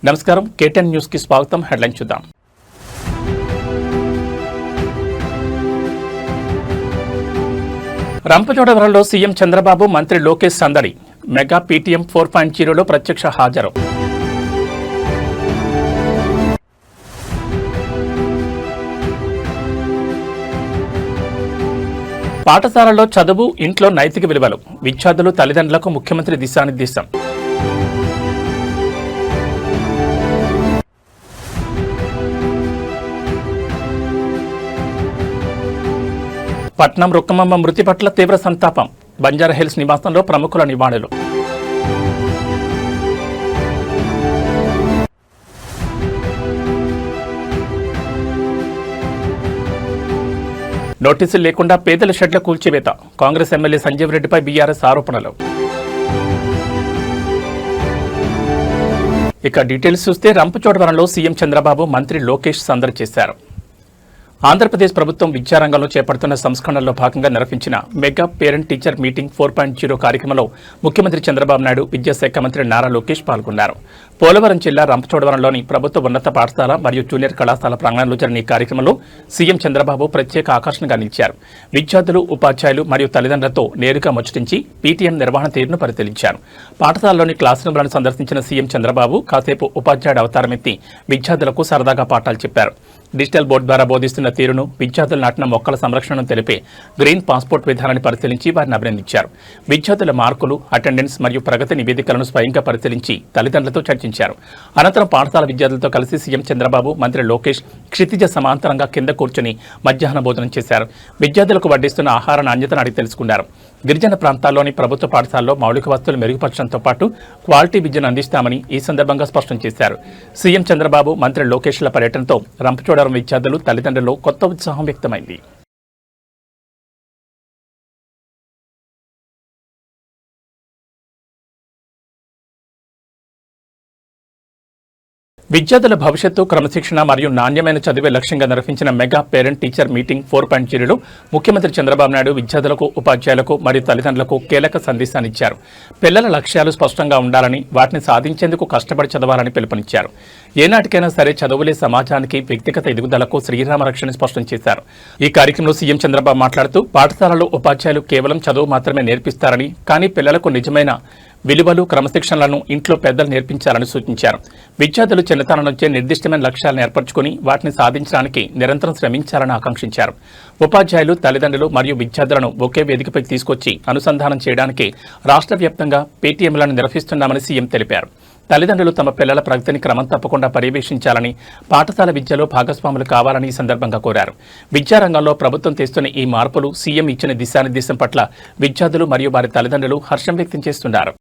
నమస్కారం కేటెన్ న్యూస్ కి స్వాగతం. హెడ్లైన్ చూద్దాం. రంపచోడవరంలో సీఎం చంద్రబాబు, మంత్రి లోకేష్ సందడి. మెగా పీటీఎం 4.0లో ప్రత్యక్ష హాజరు. పాఠశాలల్లో చదువు, ఇంట్లో నైతిక విలువలు. విద్యార్థులు, తల్లిదండ్రులకు ముఖ్యమంత్రి దిశానిర్దేశం. పట్నం రుక్కమమ్మ మృతి పట్ల తీవ్ర సంతాపం. బంజారాహిల్స్ నివాసంలో ప్రముఖుల నివాళులు. నోటీసులు లేకుండా పేదల షెడ్ల కూల్చివేత. కాంగ్రెస్ ఎమ్మెల్యే సంజీవ్ రెడ్డిపై బీఆర్ఎస్ ఆరోపణలు. ఇక డీటెయిల్స్ చూస్తే రంపచోడవరంలో సీఎం చంద్రబాబు, మంత్రి లోకేష్ సందడి చేశారు. ఆంధ్రప్రదేశ్ ప్రభుత్వం విద్యారంగంలో చేపడుతున్న సంస్కరణలో భాగంగా నిర్వహించిన మెగా పేరెంట్ టీచర్ మీటింగ్ 4.0 కార్యక్రమంలో ముఖ్యమంత్రి చంద్రబాబు నాయుడు, విద్యాశాఖ మంత్రి నారా లోకేష్ పాల్గొన్నారు. పోలవరం జిల్లా రంపచోడవరంలోని ప్రభుత్వ ఉన్నత పాఠశాల మరియు జూనియర్ కళాశాల ప్రాంగణంలో జరిగిన ఈ కార్యక్రమంలో సీఎం చంద్రబాబు ప్రత్యేక ఆకర్షణగా నిలిచారు. విద్యార్థులు, ఉపాధ్యాయులు మరియు తల్లిదండ్రులతో నేరుగా ముచ్చటించి పీటీఎం నిర్వహణ తీరును పరిశీలించారు. పాఠశాలలోని క్లాస్ రూమ్లను సందర్శించిన సీఎం చంద్రబాబు కాసేపు ఉపాధ్యాయుడు అవతారమెత్తి విద్యార్థులకు సరదాగా పాఠాలు చెప్పారు. డిజిటల్ బోర్డు ద్వారా బోధిస్తున్న తీరును, విద్యార్థులు నాటిన మొక్కల సంరక్షణను తెలిపే గ్రీన్ పాస్పోర్ట్ విధానాన్ని పరిశీలించి వారిని అభినందించారు. విద్యార్థుల మార్కులు, అటెండెన్స్ మరియు ప్రగతి నివేదికలను స్వయంగా పరిశీలించి తల్లిదండ్రులతో చర్చించారు. అనంతరం పాఠశాల విద్యార్థులతో కలిసి సీఎం చంద్రబాబు, మంత్రి లోకేష్ క్షితిజ సమాంతరంగా కింద కూర్చుని మధ్యాహ్న భోజనం చేశారు. విద్యార్థులకు వడ్డిస్తున్న ఆహార నాణ్యతను అడిగి తెలుసుకున్నారు. గిరిజన ప్రాంతాల్లోని ప్రభుత్వ పాఠశాలలో మౌలిక వసతులు మెరుగుపరచడంతో పాటు క్వాలిటీ విద్యను అందిస్తామని ఈ సందర్భంగా స్పష్టం చేశారు. సీఎం చంద్రబాబు, మంత్రి లోకేష్ల పర్యటనతో రంపచోడవరం విద్యార్థులు, తల్లిదండ్రుల్లో కొత్త ఉత్సాహం వ్యక్తమైంది. విద్యార్థుల భవిష్యత్తు, క్రమశిక్షణ మరియు నాణ్యమైన చదివే లక్ష్యంగా నిర్వహించిన మెగా పేరెంట్ టీచర్ మీటింగ్ 4.0లో ముఖ్యమంత్రి చంద్రబాబు నాయుడు విద్యార్థులకు, ఉపాధ్యాయులకు మరియు తల్లిదండ్రులకు కీలక సందేశాన్నిచ్చారు. పిల్లల లక్ష్యాలు స్పష్టంగా ఉండాలని, వాటిని సాధించేందుకు కష్టపడి చదవాలని పిలుపునిచ్చారు. ఏనాటికైనా సరే చదువులే సమాజానికి వ్యక్తిగత ఎదుగుదలకు శ్రీరామ రక్షని స్పష్టం చేశారు. ఈ కార్యక్రమంలో సీఎం చంద్రబాబు మాట్లాడుతూ పాఠశాలలో ఉపాధ్యాయులు కేవలం చదువు మాత్రమే నేర్పిస్తారని, కానీ పిల్లలకు నిజమైన విలువలు, క్రమశిక్షణలను ఇంట్లో పెద్దలు నేర్పించాలని సూచించారు. విద్యార్థులు చిన్నతనం నుంచే నిర్దిష్టమైన లక్ష్యాలను ఏర్పరచుకుని వాటిని సాధించడానికి నిరంతరం శ్రమించాలని ఆకాంక్షించారు. ఉపాధ్యాయులు, తల్లిదండ్రులు మరియు విద్యార్థులను ఒకే వేదికపై తీసుకొచ్చి అనుసంధానం చేయడానికి రాష్ట్ర వ్యాప్తంగా పేటీఎంలను నిర్వహిస్తున్నామని సీఎం తెలిపారు. తల్లిదండ్రులు తమ పిల్లల ప్రగతిని క్రమం తప్పకుండా పర్యవేక్షించాలని, పాఠశాల విద్యలో భాగస్వాములు కావాలని ఈ సందర్భంగా కోరారు. విద్యారంగంలో ప్రభుత్వం తెస్తున్న ఈ మార్పులు, సీఎం ఇచ్చిన దిశానిర్దేశం పట్ల విద్యార్థులు మరియు వారి తల్లిదండ్రులు హర్షం వ్యక్తం చేస్తున్నారు.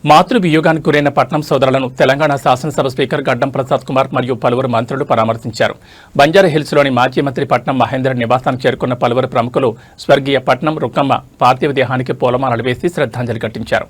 మాతృవియోగానికి గురైన పట్నం సోదరులను తెలంగాణ శాసనసభ స్పీకర్ గడ్డం ప్రసాద్ కుమార్ మరియు పలువురు మంత్రులు పరామర్శించారు. బంజారాహిల్స్లోని మాజీ మంత్రి పట్నం మహేందర్ నివాసానికి చేరుకున్న పలువురు ప్రముఖులు స్వర్గీయ పట్నం రుక్కమ్మ పార్థివ దేహానికి పూలమాలలు వేసి శ్రద్ధాంజలి ఘటించారు.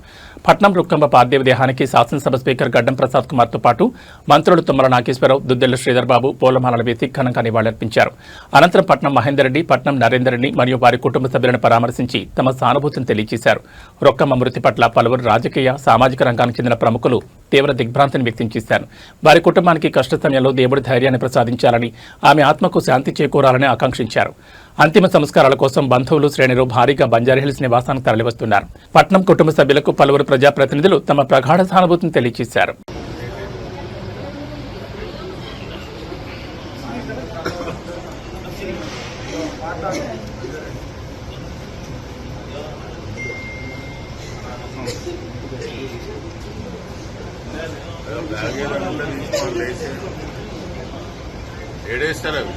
పట్నం రుక్కమ్మ పార్థివ దేహానికి శాసనసభ స్పీకర్ గడ్డం ప్రసాద్ కుమార్తో పాటు మంత్రులు తుమ్మల నాగేశ్వరరావు, దుద్దెళ్ల శ్రీధర్ బాబు పూలమాలలు వేసి ఘనంగా నివాళులర్పించారు. అనంతరం పట్నం మహేందర్ రెడ్డి, పట్నం నరేందర్ రెడ్డి మరియు వారి కుటుంబ సభ్యులను పరామర్శించి తమ సానుభూతిని తెలియజేశారు. రుక్కమ్మ మృతి పట్ల పలువురు రాజకీయ, సామాజిక రంగానికి చెందిన ప్రముఖులు తీవ్ర దిగ్భ్రాంతిని వ్యక్తం చేశారు. వారి కుటుంబానికి కష్ట సమయంలో దేవుడి ధైర్యాన్ని ప్రసాదించాలని, ఆమె ఆత్మకు శాంతి చేకూరాలని ఆకాంక్షించారు. అంతిమ సంస్కారాల కోసం బంధువులు, శ్రేణులు భారీగా బంజారాహిల్స్ నివాసానికి తరలివస్తున్నారు. పట్నం కుటుంబ సభ్యులకు పలువురు ప్రజాప్రతినిధులు తమ ప్రగాఢ సానుభూతిని తెలియజేశారు. ఏడేస్తారు అవి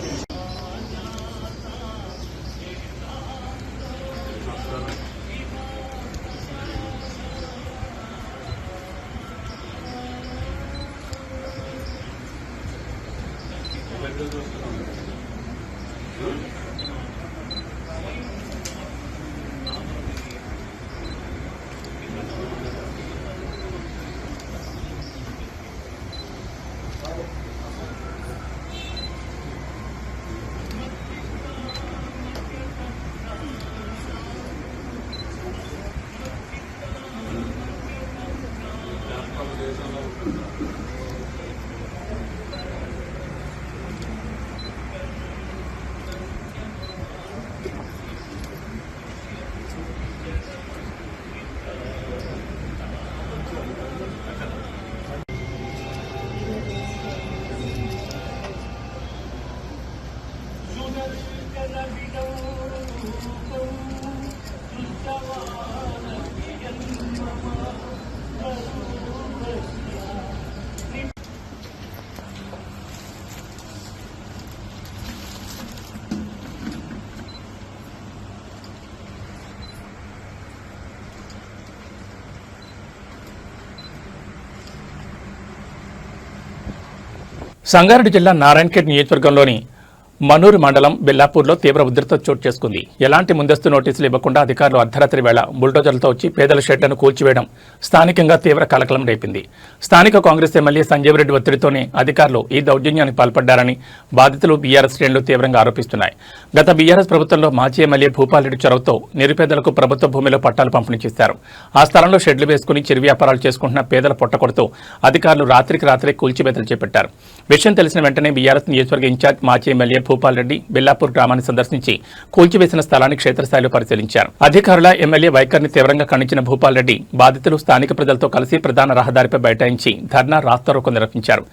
సంగారెడ్డి జిల్లా నారాయణఖేడ్ నియోజకవర్గంలోని మనూరు మండలం బెల్లాపూర్లో తీవ్ర ఉధృత చోటు చేసుకుంది. ఎలాంటి ముందస్తు నోటీసులు ఇవ్వకుండా అధికారులు అర్ధరాత్రి వేళ బుల్డోజర్లతో వచ్చి పేదల షెడ్లను కూల్చివేయడం స్థానికంగా తీవ్ర కలకలం రేపింది. స్థానిక కాంగ్రెస్ ఎమ్మెల్యే సంజీవ్ రెడ్డి ఒత్తిడితోనే అధికారులు ఈ దౌర్జన్యానికి పాల్పడ్డారని బాధితులు బీఆర్ఎస్ శ్రేణులు తీవ్రంగా ఆరోపిస్తున్నాయి. గత బీఆర్ఎస్ ప్రభుత్వంలో మాజీ ఎమ్మెల్యే భూపాల్ రెడ్డి చొరవతో నిరుపేదలకు ప్రభుత్వ భూమిలో పట్టాలు పంపిణీ చేశారు. ఆ స్థలంలో షెడ్లు వేసుకుని చిరు వ్యాపారాలు చేసుకుంటున్న పేదల పొట్టకొడుతూ అధికారులు రాత్రికి రాత్రే కూల్చివేతలు చేపట్టారు. విషయం తెలిసిన వెంటనే బీఆర్ఎస్ నియోజకవర్గ ఇన్ఛార్జ్ మాజీ ఎమ్మెల్యే భూపాల్ రెడ్డి బెల్లాపూర్ గ్రామాన్ని సందర్శించి కూల్చివేసిన స్థలాన్ని క్షేత్రస్థాయిలో పరిశీలించారు. అధికారుల ఎమ్మెల్యే వైఖరిని తీవ్రంగా ఖండించిన భూపాల్ రెడ్డి బాధితులు స్థానిక ప్రజలతో కలిసి ప్రధాన రహదారిపై బైఠాయించి ధర్నా రాస్తారోకో నిర్వహించారు.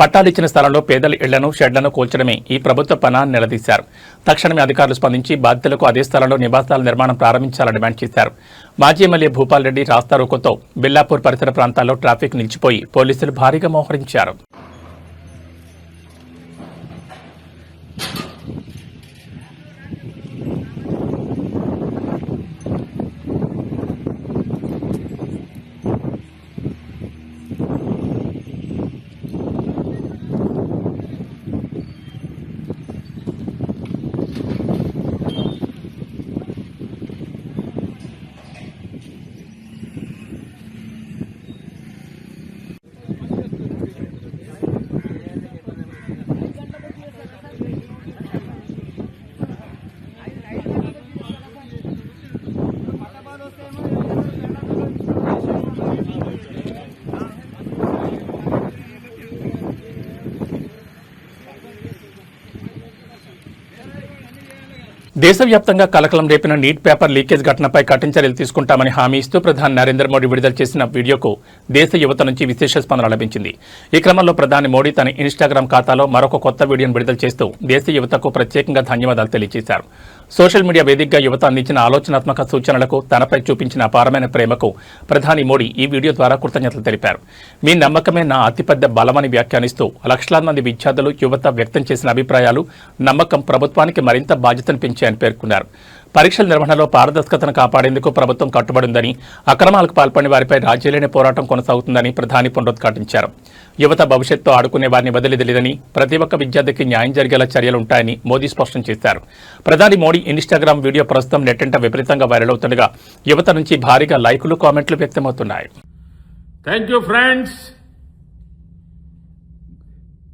పట్టాలు ఇచ్చిన స్థలంలో పేదల ఇళ్లను, షెడ్లను కూల్చడమే ఈ ప్రభుత్వ పనాన్ని నిలదీశారు. తక్షణమే అధికారులు స్పందించి బాధితులకు అదే స్థలంలో నివాసాల నిర్మాణం ప్రారంభించాలని డిమాండ్ చేశారు. మాజీ ఎమ్మెల్యే భూపాల్ రెడ్డి రాస్తారోకోతో బెల్లాపూర్ పరిసర ప్రాంతాల్లో ట్రాఫిక్ నిలిచిపోయి పోలీసులు భారీగా మోహరించారు. దేశవ్యాప్తంగా కలకలం రేపిన నీట్ పేపర్ లీకేజ్ ఘటనపై కఠిన చర్యలు తీసుకుంటామని హామీ ఇస్తూ ప్రధాని నరేంద్ర మోడీ విడుదల చేసిన వీడియోకు దేశ యువత నుంచి విశేష స్పందన లభించింది. ఈ క్రమంలో ప్రధాని మోడీ తన ఇన్స్టాగ్రామ్ ఖాతాలో మరొక కొత్త వీడియోను విడుదల చేస్తూ దేశ యువతకు ప్రత్యేకంగా ధన్యవాదాలు తెలియజేశారు. సోషల్ మీడియా వేదికగా యువత అందించిన ఆలోచనాత్మక సూచనలకు, తనపై చూపించిన అపారమైన ప్రేమకు ప్రధాని మోడీ ఈ వీడియో ద్వారా కృతజ్ఞతలు తెలిపారు. మీ నమ్మకమే నా అతిపెద్ద బలమని వ్యాఖ్యానిస్తూ లక్షలాది మంది విద్యార్థులు, యువత వ్యక్తం చేసిన అభిప్రాయాలు, నమ్మకం ప్రభుత్వానికి మరింత బాధ్యతను పెంచాయని పేర్కొన్నారు. పరీక్షల నిర్వహణలో పారదర్శకతను కాపాడేందుకు ప్రభుత్వం కట్టుబడిందని, అక్రమాలకు పాల్పడిన వారిపై రాజీలేని పోరాటం కొనసాగుతుందని ప్రధాని పునరుద్ఘాటించారు. యువత భవిష్యత్తు ఆడుకునే వారిని వదిలిలేదని, ప్రతి ఒక్క విద్యార్థికి న్యాయం జరిగేలా చర్యలుంటాయని మోదీ స్పష్టం చేశారు. ప్రధాని మోడీ ఇన్స్టాగ్రామ్ వీడియో ప్రస్తుతం నెట్టింట విపరీతంగా వైరల్ అవుతుండగా యువత నుంచి భారీగా లైకులు, కామెంట్లు వ్యక్తమవుతున్నాయి. Thank you friends.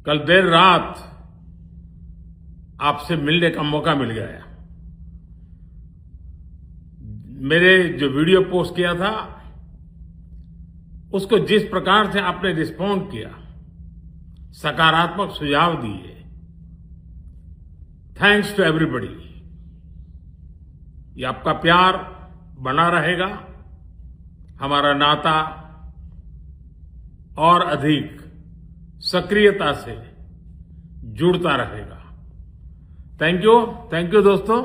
कल देर रात आपसे मिलने का मौका मिल गया। मेरे जो वीडियो पोस्ट किया था उसको जिस प्रकार से आपने रिस्पॉन्ड किया, सकारात्मक सुझाव दिए, थैंक्स टू एवरीबॉडी। ये आपका प्यार बना रहेगा, हमारा नाता और अधिक सक्रियता से जुड़ता रहेगा। थैंक यू दोस्तों।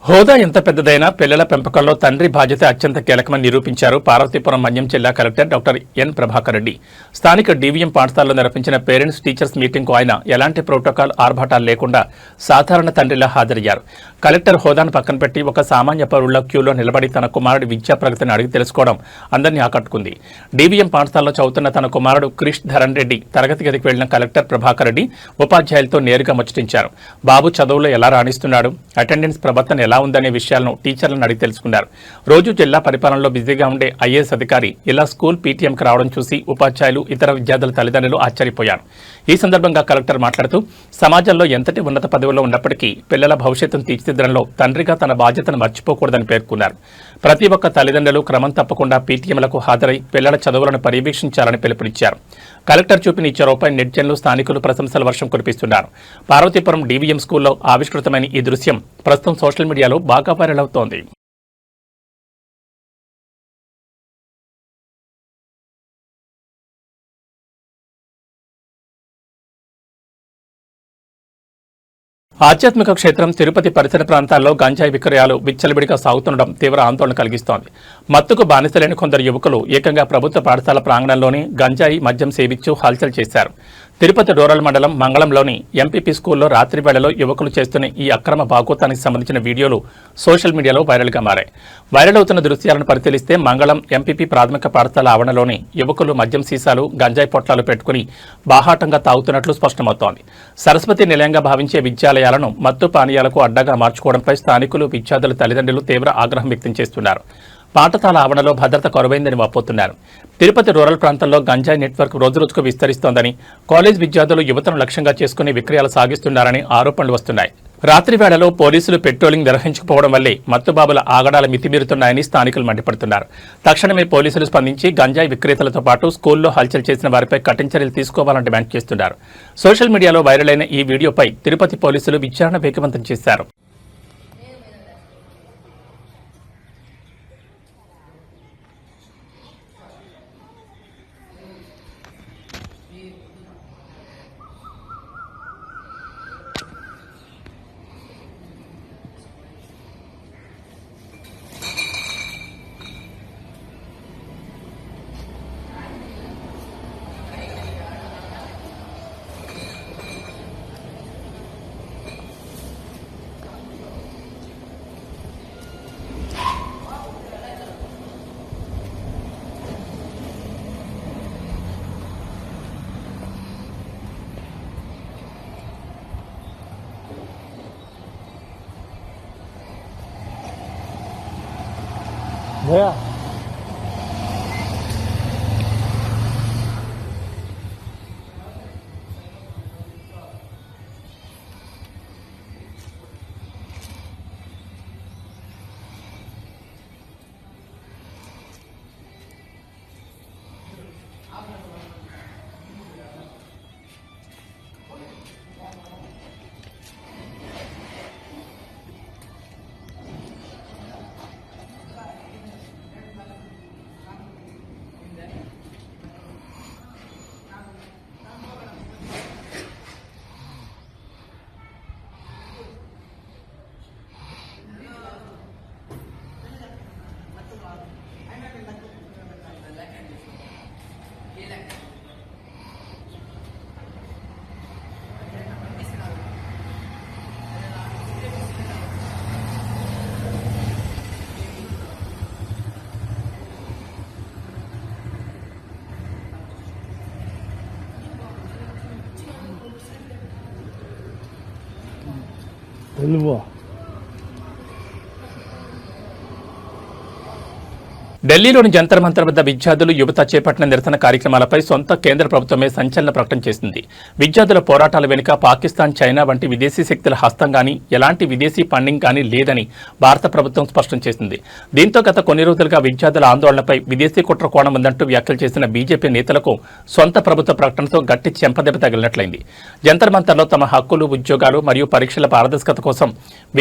హోదా ఎంత పెద్దదైనా పిల్లల పెంపకంలో తండ్రి బాధ్యత అత్యంత కీలకమని నిరూపించారు పార్వతీపురం మన్యం జిల్లా collector doctor N Prabhakar Reddy. స్థానిక డీవీఎం పాఠశాలలో నిర్వహించిన పేరెంట్స్ టీచర్స్ మీటింగ్కు ఆయన ఎలాంటి ప్రోటోకాల్ ఆర్భాటాలు లేకుండా సాధారణ తండ్రిలా హాజరయ్యారు. కలెక్టర్ హోదాను పక్కన పెట్టి ఒక సామాన్య పౌరుల క్యూలో నిలబడి తన కుమారుడి విద్యా ప్రగతిని అడిగి తెలుసుకోవడం అందరినీ ఆకట్టుకుంది. డీవీఎం పాఠశాలలో చదువుతున్న తన కుమారుడు క్రిష్ ధరణ్ రెడ్డి తరగతి గదికి వెళ్లిన కలెక్టర్ ప్రభాకర్ రెడ్డి ఉపాధ్యాయులతో నేరుగా ముచ్చటించారు. బాబు చదువులో ఎలా రాణిస్తున్నాడు, అటెండెన్స్ ప్రవర్తన ఎలా ఉందనే విషయాలను టీచర్లను అడిగి తెలుసుకున్నారు. రోజు జిల్లా పరిపాలనలో బిజీగా ఉండే ఐఏఎస్ అధికారి ఇలా స్కూల్ పీటీఎంకి రావడం చూసి ఉపాధ్యాయులు, ఇతర విద్యార్థుల తల్లిదండ్రులు ఆశ్చర్యపోయారు. ఈ సందర్భంగా కలెక్టర్ మాట్లాడుతూ సమాజంలో ఎంతటి ఉన్నత పదవిలో ఉన్నప్పటికీ పిల్లల భవిష్యత్తును తీర్చిదిద్దడంలో తండ్రిగా తన బాధ్యతను మర్చిపోకూడదని పేర్కొన్నారు. ప్రతి ఒక్క తల్లిదండ్రులు క్రమం తప్పకుండా పీటీఎంలకు హాజరై పిల్లల చదువులను పర్యవేక్షించాలని పిలుపునిచ్చారు. కలెక్టర్ చూపిన ఈ చొరవపై నెటిజన్లు, స్థానికులు ప్రశంసల వర్షం కురిపిస్తున్నారు. పార్వతీపురం డీవీఎం స్కూల్లో ఆవిష్కృతమైన ఈ దృశ్యం ప్రస్తుతం సోషల్ మీడియాలో బాగా వైరల్ అవుతోంది. ఆధ్యాత్మిక క్షేత్రం తిరుపతి పరిసర ప్రాంతాల్లో గంజాయి విక్రయాలు విచ్చలవిడిగా సాగుతుండడం తీవ్ర ఆందోళన కలిగిస్తోంది. మత్తుకు బానిసలైన కొందరు యువకులు ఏకంగా ప్రభుత్వ పాఠశాల ప్రాంగణంలోనే గంజాయి మద్యం సేవించు హల్చల్ చేశారు. తిరుపతి రూరల్ మండలం మంగళంలోని ఎంపీపీ స్కూల్లో రాత్రి వేళలో యువకులు చేస్తున్న ఈ అక్రమ బాగోతానికి సంబంధించిన వీడియోలు సోషల్ మీడియాలో వైరల్గా మారాయి. వైరల్ అవుతున్న దృశ్యాలను పరిశీలిస్తే మంగళం ఎంపీపీ ప్రాథమిక పాఠశాల ఆవరణలోని యువకులు మద్యం సీసాలు, గంజాయి పొట్లాలు పెట్టుకుని బాహాటంగా తాగుతున్నట్లు స్పష్టమవుతోంది. సరస్వతి నిలయంగా భావించే విద్యాలయాలను మత్తు పానీయాలకు అడ్డగా మార్చుకోవడంపై స్థానికులు, విద్యార్థుల తల్లిదండ్రులు తీవ్ర ఆగ్రహం వ్యక్తం చేస్తున్నారు. పాఠశాల ఆవరణలో భద్రత కొరవైందని వాపోతున్నారు. తిరుపతి రూరల్ ప్రాంతంలో గంజాయి నెట్వర్క్ రోజురోజుకు విస్తరిస్తోందని, కాలేజ్ విద్యార్థులు యువతను లక్ష్యంగా చేసుకుని విక్రయాలు సాగిస్తున్నారని ఆరోపణలు వస్తున్నాయి. రాత్రి వేళలో పోలీసులు పెట్రోలింగ్ నిర్వహించకపోవడం వల్లే మత్తుబాబుల ఆగడాల మితిమీరుతున్నాయని స్థానికులు మండిపడుతున్నారు. తక్షణమే పోలీసులు స్పందించి గంజాయి విక్రేతలతో పాటు స్కూల్లో హల్చల్ చేసిన వారిపై కఠిన చర్యలు తీసుకోవాలని డిమాండ్ చేస్తున్నారు. సోషల్ మీడియాలో వైరల్ అయిన ఈ వీడియోపై తిరుపతి పోలీసులు విచారణ వేగవంతం చేశారు. Yeah. వెళ్ళిపో ఢిల్లీలోని జంతర్ మంతర్ వద్ద విద్యార్థులు యువత చేపట్టిన నిరసన కార్యక్రమాలపై సొంత కేంద్ర ప్రభుత్వమే సంచలన ప్రకటన చేసింది. విద్యార్థుల పోరాటాల వెనుక పాకిస్తాన్, చైనా వంటి విదేశీ శక్తుల హస్తం గానీ ఎలాంటి విదేశీ ఫండింగ్ కానీ లేదని భారత ప్రభుత్వం స్పష్టం చేసింది. దీంతో గత కొన్ని రోజులుగా విద్యార్థుల ఆందోళనపై విదేశీ కుట్ర కోణం ఉందంటూ వ్యాఖ్యలు చేసిన బీజేపీ నేతలకు సొంత ప్రభుత్వ ప్రకటనతో గట్టి చెంపదెబ్బ తగిలినట్లయింది. జంతర్ మంతర్లో తమ హక్కులు, ఉద్యోగాలు మరియు పరీక్షల పారదర్శకత కోసం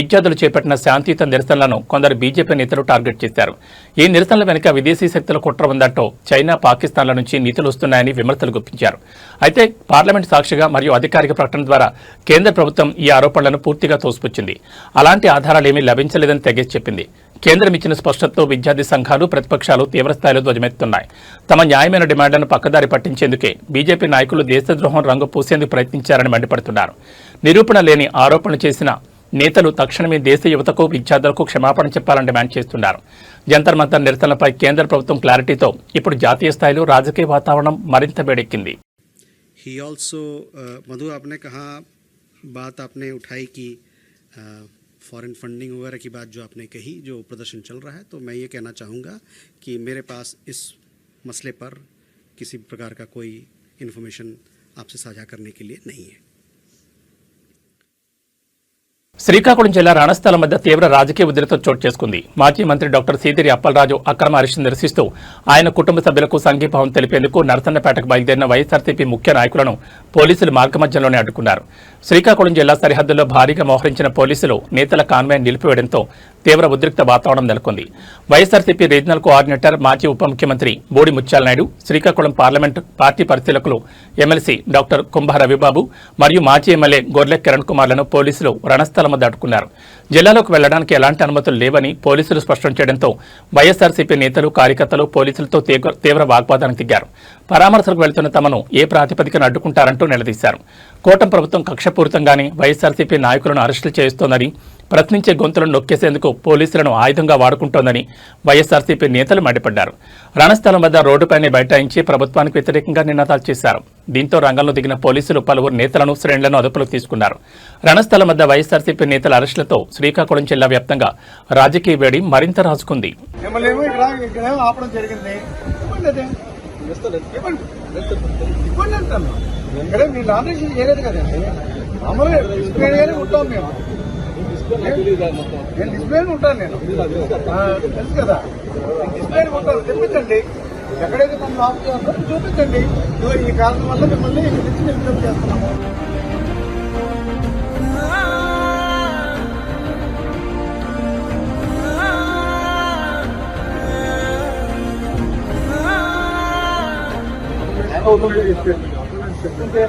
విద్యార్థులు చేపట్టిన శాంతియుత నిరసనలను కొందరు బీజేపీ నేతలు టార్గెట్ చేశారు. ఈ నిరసనల వెనుక విదేశీ శక్తుల కుట్ర ఉందంటూ చైనా, పాకిస్తాన్ల నుంచి నీతులు వస్తున్నాయని విమర్శలు గుప్పించారు. అయితే పార్లమెంట్ సాక్షిగా మరియు అధికారిక ప్రకటన ద్వారా కేంద్ర ప్రభుత్వం ఈ ఆరోపణలను పూర్తిగా తోసిపుచ్చింది. అలాంటి ఆధారాలేమీ లభించలేదని తెగేసి చెప్పింది. కేంద్రం ఇచ్చిన స్పష్టతతో విద్యార్థి సంఘాలు, ప్రతిపక్షాలు తీవ్రస్థాయిలో ధ్వజమెత్తుతున్నాయి. తమ న్యాయమైన డిమాండ్లను పక్కదారి పట్టించేందుకే బీజేపీ నాయకులు దేశద్రోహం రంగు పూసేందుకు ప్రయత్నించారని మండిపడుతున్నారు. నిరూపణ లేని ఆరోపణలు చేసిన నేతలు తక్షణమే దేశ యువతకు, విద్యార్థులకు క్షమాపణ చెప్పాలని డిమాండ్ చేస్తున్నారు. జంతర్ మంతర్ నిరసనలపై కేంద్ర ప్రభుత్వం క్లారిటీతో ఇప్పుడు జాతీయ స్థాయిలో రాజకీయ వాతావరణం మరింత వేడెక్కింది. ही ऑल्सो मधु आपने कहा बात आपने उठाई कि फॉरेन फंडिंग वगैरह की बात जो आपने कही, जो प्रदर्शन चल रहा है, तो मैं ये कहना चाहूँगा कि मेरे पास इस मसले पर किसी प्रकार का कोई इन्फॉर्मेशन आपसे साझा करने के लिए नहीं है. శ్రీకాకుళం జిల్లా రణస్థలం వద్ద తీవ్ర రాజకీయ ఉద్రిక్తత చోటు చేసుకుంది. మాజీ మంత్రి డాక్టర్ సీదిరి అప్పలరాజు అక్రమ అరెస్టు నిరసిస్తూ ఆయన కుటుంబ సభ్యులకు సంఘీభావం తెలిపేందుకు నరసన్నపేటకు బయలుదేరిన వైఎస్ఆర్సీపీ ముఖ్య నాయకులను పోలీసులు మార్గమధ్యంలోనే అడ్డుకున్నారు. శ్రీకాకుళం జిల్లా సరిహద్దుల్లో భారీగా మోహరించిన పోలీసులు నేతల కాన్వాయ్ నిలిపివేయడంతో తీవ్ర ఉద్రిక్త వాతావరణం నెలకొంది. వైఎస్ఆర్సీపీ రీజనల్ కోఆర్డినేటర్, మాజీ ఉప ముఖ్యమంత్రి బోడి ముత్యాలనాయుడు, శ్రీకాకుళం పార్లమెంటు పార్టీ పరిశీలకులు ఎమ్మెల్సీ డాక్టర్ కుంభ రవిబాబు మరియు మాజీ ఎమ్మెల్యే గొర్లె కిరణ్ కుమార్లను పోలీసులు రణస్థలం వద్ద అడ్డుకున్నారు. జిల్లాలోకి వెళ్లడానికి ఎలాంటి అనుమతులు లేవని పోలీసులు స్పష్టం చేయడంతో వైఎస్ఆర్సీపీ నేతలు, కార్యకర్తలు పోలీసులతో తీవ్ర వాగ్వాదానికి దిగారు. పరామర్శలకు వెళ్తున్న తమను ఏ ప్రాతిపదికన అడ్డుకుంటారంటూ నిలదీశారు. కూటమి ప్రభుత్వం కక్షపూరితంగానే వైఎస్ఆర్సీపీ నాయకులను అరెస్టులు చేస్తోందని, ప్రశ్నించే గొంతులను నొక్కేసేందుకు పోలీసులను ఆయుధంగా వాడుకుంటోందని వైఎస్ఆర్సీపీ నేతలు మండిపడ్డారు. రణస్థలం వద్ద రోడ్డుపైనే బైఠాయించి ప్రభుత్వానికి వ్యతిరేకంగా నినాదాలు చేశారు. దీంతో రంగంలో దిగిన పోలీసులు పలువురు నేతలను, శ్రేణులను అదుపులోకి తీసుకున్నారు. రణస్థలం వద్ద వైఎస్ఆర్సీపీ నేతల అరెస్టులతో శ్రీకాకుళం జిల్లా వ్యాప్తంగా రాజకీయ వేడి మరింత రాజుకుంది. నేను డిస్ప్లే ఉంటాను, నేను తెలుసు కదా, డిస్ప్లే ఉంటాను, తెప్పించండి. ఎక్కడైతే మనం ఆఫ్ చేస్తారో చూపించండి. ఈ కారణం వల్ల మిమ్మల్ని విజ్ఞప్తి చేస్తున్నాము. చెప్తుంటే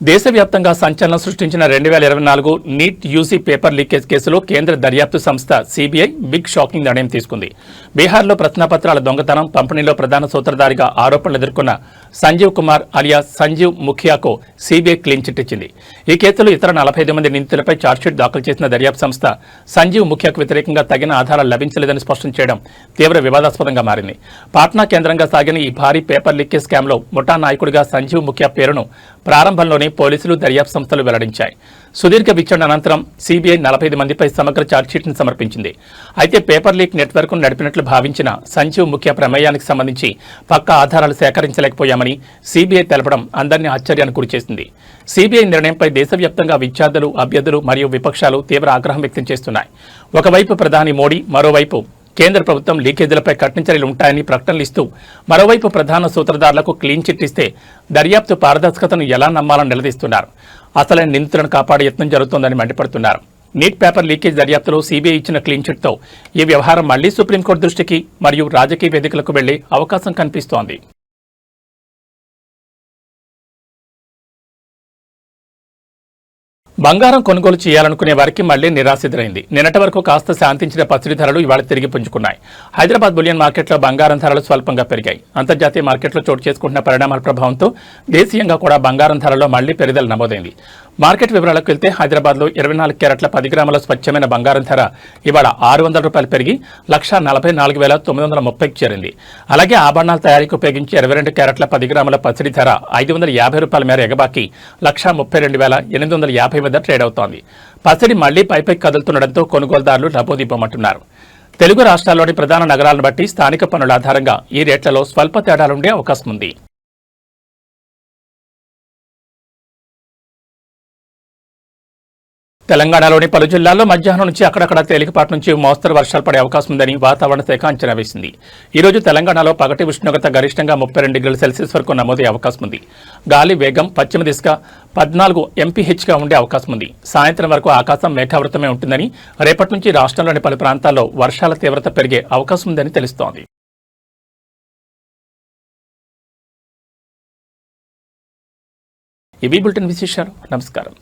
దేశవ్యాప్తంగా సంచలనం సృష్టించిన 2024 నీట్ యూజీ పేపర్ లీకేజ్ కేసులో కేంద్ర దర్యాప్తు సంస్థ సీబీఐ బిగ్ షాకింగ్ నిర్ణయం తీసుకుంది. బీహార్లో ప్రశ్నాపత్రాల దొంగతనం, పంపిణీలో ప్రధాన సూత్రధారిగా ఆరోపణలు ఎదుర్కొన్న సంజీవ్ కుమార్ అలియాస్ సంజీవ్ ముఖియాకు సీబీఐ క్లీన్ చిట్ ఇచ్చింది. ఈ కేసులో ఇతర 45 మంది నిందితులపై ఛార్జ్షీట్ దాఖలు చేసిన దర్యాప్తు సంస్థ సంజీవ్ ముఖియాకు వ్యతిరేకంగా తగిన ఆధారాలు లభించలేదని స్పష్టం చేయడం తీవ్ర వివాదాస్పదంగా మారింది. పాట్నా కేంద్రంగా సాగిన ఈ భారీ పేపర్ లీకేజ్ స్కామ్లో ముఠా నాయకుడిగా సంజీవ్ ముఖియా పేరును ప్రారంభంలోనే పోలీసులు, దర్యాప్తు సంస్థలు వెల్లడించాయి. సుదీర్ఘ విచారణ అనంతరం సీబీఐ 45 మందిపై సమగ్ర ఛార్జ్షీట్ను సమర్పించింది. అయితే పేపర్ లీక్ నెట్వర్క్ను నడిపినట్లు భావించిన సంజీవ్ ముఖ్య ప్రమేయానికి సంబంధించి పక్కా ఆధారాలు సేకరించలేకపోయామని సీబీఐ తెలపడం అందరినీ ఆశ్చర్యానికి గురిచేసింది. సీబీఐ నిర్ణయంపై దేశవ్యాప్తంగా విద్యార్థులు, అభ్యర్థులు మరియు విపక్షాలు తీవ్ర ఆగ్రహం వ్యక్తం చేస్తున్నాయి. ఒకవైపు ప్రధాని మోడీ, మరోవైపు కేంద్ర ప్రభుత్వం లీకేజీలపై కఠిన చర్యలు ఉంటాయని ప్రకటనలు ఇస్తూ మరోవైపు ప్రధాన సూత్రధారులకు క్లీన్ చిట్ ఇస్తే దర్యాప్తు పారదర్శకతను ఎలా నమ్మాలని నిలదీస్తున్నారు. అసలైన నిందితులను కాపాడే యత్నం జరుగుతోందని మండిపడుతున్నారు. నీట్ పేపర్ లీకేజ్ దర్యాప్తులో సీబీఐ ఇచ్చిన క్లీన్ చిట్తో ఈ వ్యవహారం మళ్లీ సుప్రీంకోర్టు దృష్టికి మరియు రాజకీయ వేదికలకు వెళ్లే అవకాశం కనిపిస్తోంది. బంగారం కొనుగోలు చేయాలనుకునే వారికి మళ్లీ నిరాశ ఎదురైంది. నిన్నటి వరకు కాస్త శాంతించిన పసిడి ధరలు ఇవాళ తిరిగి పుంజుకున్నాయి. హైదరాబాద్ బులియన్ మార్కెట్లో బంగారం ధరలు స్వల్పంగా పెరిగాయి. అంతర్జాతీయ మార్కెట్లో చోటు చేసుకుంటున్న పరిణామాల ప్రభావంతో దేశీయంగా కూడా బంగారం ధరల్లో మళ్లీ పెరుగుదల నమోదైంది. మార్కెట్ వివరాలకు వెళ్తే హైదరాబాద్లో 24 క్యారెట్ల 10 గ్రాముల స్వచ్ఛమైన బంగారం ధర ఇవాళ ₹600 పెరిగి 1,44,930కి చేరింది. అలాగే ఆభరణాల తయారీకి ఉపయోగించి 22 క్యారెట్ల 10 గ్రాముల పసిడి ధర ₹550 మేర ఎగబాకి 1,32,850 వద్ద ట్రేడ్ అవుతోంది. పసిడి మళ్లీ పైపైకి కదులుతుండటంతో కొనుగోలుదారులు లబోదిబ్బమంటున్నారు. తెలుగు రాష్ట్రాల్లోని ప్రధాన నగరాలను బట్టి స్థానిక పన్నుల ఆధారంగా ఈ రేట్లలో స్వల్ప తేడాలుండే అవకాశం ఉంది. తెలంగాణలోని పలు జిల్లాల్లో మధ్యాహ్నం నుంచి అక్కడక్కడ తేలికపాటి నుంచి మోస్తరు వర్షాలు పడే అవకాశం ఉందని వాతావరణ శాఖ అంచనా వేసింది. ఈ రోజు తెలంగాణలో పగటి ఉష్ణోగ్రత గరిష్టంగా 32 డిగ్రీల సెల్సియస్ వరకు నమోదయ్యే అవకాశం ఉంది. గాలి వేగం పశ్చిమ దిశగా 14 mph ఉండే అవకాశం ఉంది. సాయంత్రం వరకు ఆకాశం మేఘావృతమే ఉంటుందని, రేపటి నుంచి రాష్ట్రంలోని పలు ప్రాంతాల్లో వర్షాల తీవ్రత పెరిగే అవకాశం ఉందని తెలుస్తోంది. ఇవి బులెటిన్ విశేషాలు. నమస్కారం.